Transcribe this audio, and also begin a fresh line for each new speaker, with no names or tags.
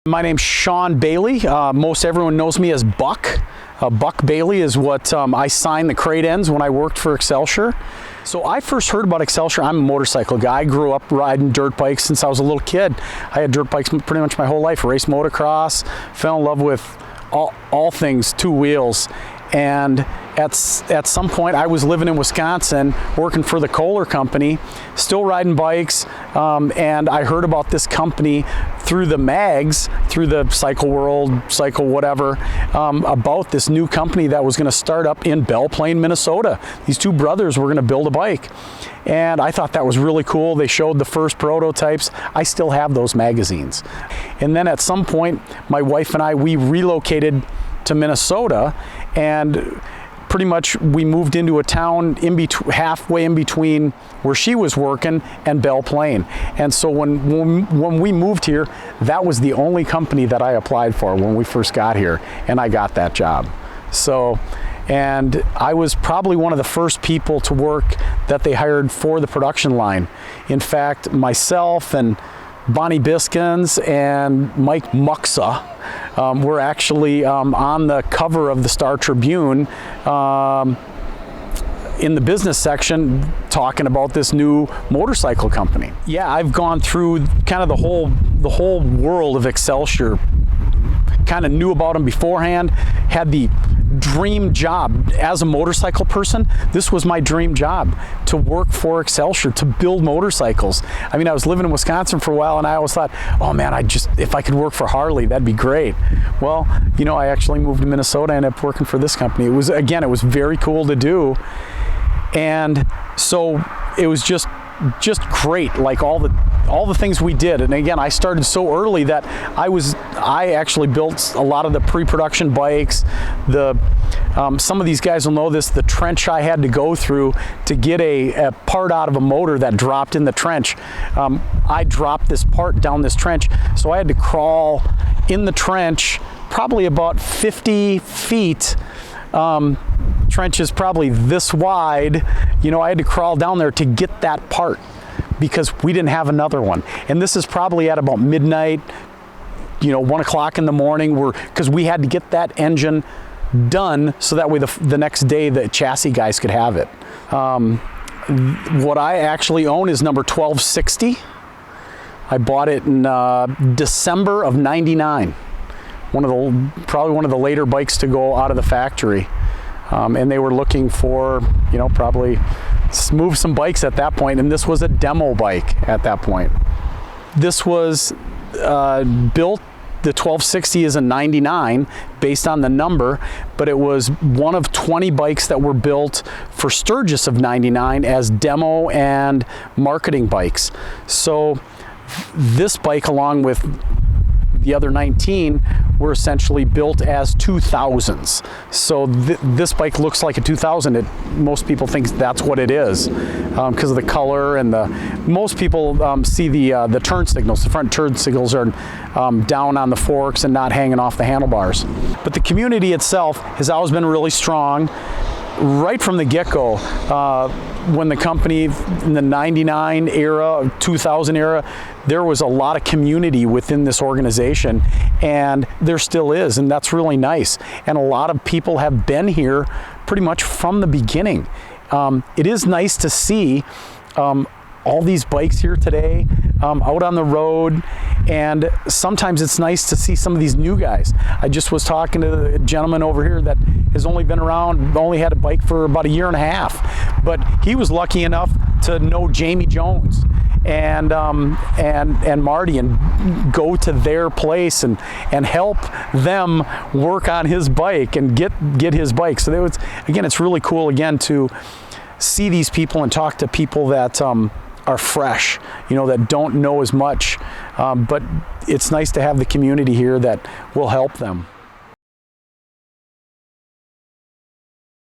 My name's Shawn Bailey. Most everyone knows me as Buck. Buck Bailey is what I signed the crate ends when I worked for Excelsior. So I first heard about Excelsior. I'm a motorcycle guy. I grew up riding dirt bikes since I was a little kid. I had dirt bikes pretty much my whole life. Raced motocross, fell in love with all things two wheels. And at some point I was living in Wisconsin working for the Kohler company, still riding bikes, and I heard about this company through the mags, through the Cycle World, Cycle whatever, about this new company that was going to start up in Belle Plaine, Minnesota. These two brothers were going to build a bike. And I thought that was really cool. They showed the first prototypes. I still have those magazines. And then at some point, my wife and I, we relocated to Minnesota, and pretty much we moved into a town halfway in between where she was working and Belle Plaine. And so when we moved here, that was the only company that I applied for when we first got here, and I got that job. So, and I was probably one of the first people to work that they hired for the production line. In fact, myself and Bonnie Biskins and Mike Muxa were actually on the cover of the Star Tribune in the business section talking about this new motorcycle company. Yeah, I've gone through kind of the whole world of Excelsior. Kind of knew about them beforehand, had the dream job as a motorcycle person. This was my dream job, to work for Excelsior, to build motorcycles. I mean, I was living in Wisconsin for a while, and I always thought, oh man, if I could work for Harley, that'd be great. Well, you know, I actually moved to Minnesota and ended up working for this company. It was very cool to do. And so it was just great, like all the things we did. And again, I started so early that I actually built a lot of the pre-production bikes. Some of these guys will know this, the trench I had to go through to get a part out of a motor that dropped in the trench. I dropped this part down this trench, so I had to crawl in the trench probably about 50 feet. Trench is probably this wide. You know, I had to crawl down there to get that part because we didn't have another one. And this is probably at about midnight, 1 o'clock in the morning, because we had to get that engine done so that way the next day the chassis guys could have it. What I actually own is number 1260. I bought it in December of '99. Probably one of the later bikes to go out of the factory. And they were looking for, probably move some bikes at that point, and this was a demo bike at that point. This was built, the 1260 is a '99 based on the number, but it was one of 20 bikes that were built for Sturgis of '99 as demo and marketing bikes. So this bike, along with the other 19, were essentially built as 2000s. So this bike looks like a 2000. Most people think that's what it is because of the color, and most people see the turn signals. The front turn signals are down on the forks and not hanging off the handlebars. But the community itself has always been really strong. Right from the get-go, when the company in the '99 era, 2000 era, there was a lot of community within this organization, and there still is, and that's really nice. And a lot of people have been here pretty much from the beginning. It is nice to see all these bikes here today out on the road, and sometimes it's nice to see some of these new guys. I just was talking to a gentleman over here that has only been around, only had a bike for about 1.5 years, but he was lucky enough to know Jamie Jones and Marty, and go to their place and help them work on his bike and get his bike. So it's really cool again to see these people and talk to people that are fresh, that don't know as much, but it's nice to have the community here that will help them.